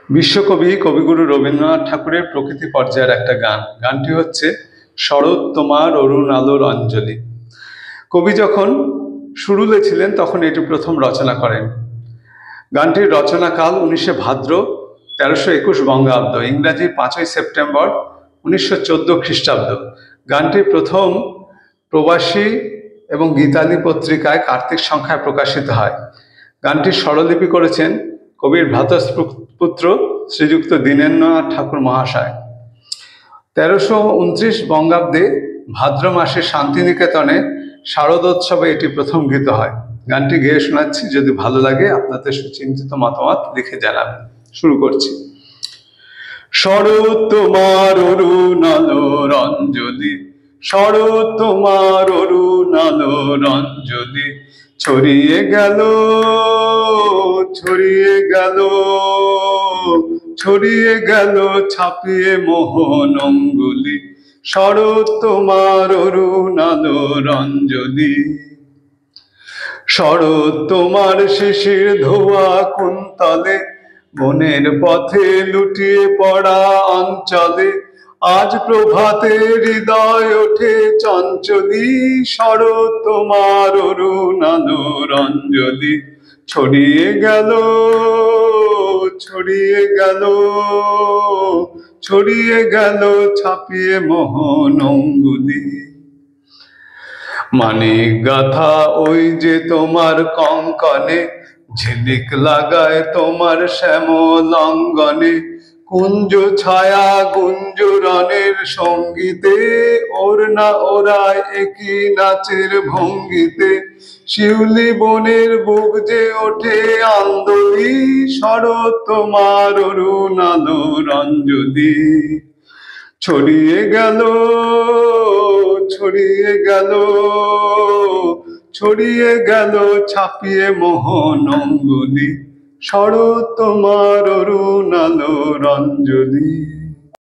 বিশ্বকবি কবিগুরু রবীন্দ্রনাথ ঠাকুরের প্রকৃতি পর্যায়ের একটা গান। গানটি হচ্ছে শরৎ তোমার অরুণ আলোর অঞ্জলি। কবি যখন সুরুলে ছিলেন তখন এটি প্রথম রচনা করেন। গানটির রচনাকাল 19 ভাদ্র 1321 বঙ্গাব্দ, ইংরাজি 5 সেপ্টেম্বর 1914 খ্রিস্টাব্দ। গানটি প্রথম প্রবাসী এবং গীতালি পত্রিকায় কার্তিক সংখ্যায় প্রকাশিত হয়। গানটির স্বরলিপি করেছেন কবির ভ্রাতৃপুত্র শ্রীযুক্ত দীনেন্দ্রনাথ ঠাকুর মহাশয়। 1329 বঙ্গাব্দে ভাদ্র মাসে শান্তিনিকেতনে শারদোৎসবে এটি প্রথম গীত হয়। গানটি গেয়ে শোনাচ্ছি, যদি ভালো লাগে আপনাদের সুচিন্তিত মতামত লিখে জানাবেন। শুরু করছি। শরৎ তোমার অরুণ আলোর অঞ্জলি, শরৎ তোমার অরুণ আলোর অঞ্জলি, ছড়িয়ে গেল ছড়িয়ে গেল ছড়িয়ে গেল ছাপিয়ে মোহন অঙ্গুলি, শরৎ তোমার অরুণ আলোর অঞ্জলি। শরৎ তোমার শিশির ধোয়া কুন্তলে, বনের পথে লুটিয়ে পড়া অঞ্চলে, আজ প্রভাতে হৃদয় ওঠে চঞ্চলি, শরৎ তোমার অরুণ আলোর অঞ্জলি, ছড়িয়ে গেল ছড়িয়ে গেল ছড়িয়ে গেল ছাপিয়ে মোহন অঙ্গুলি। মানিক গাথা ওই যে তোমার কঙ্কনে, ঝিলিক লাগায় তোমার শ্যামল অঙ্গনে, কুঞ্জ ছায়া গুঞ্জরণের সঙ্গীতে, ওড়না ওরায় একই নাচের ভঙ্গিতে, শিউলি বনের বুক যে ওঠে আন্দোলি, শরৎ তোমার অরুণ আলোর অঞ্জলি, ছড়িয়ে গেল ছড়িয়ে গেল ছড়িয়ে গেল ছাপিয়ে মোহন অঙ্গুলি, শরৎ তোমার অরুণ আলোর অঞ্জলি।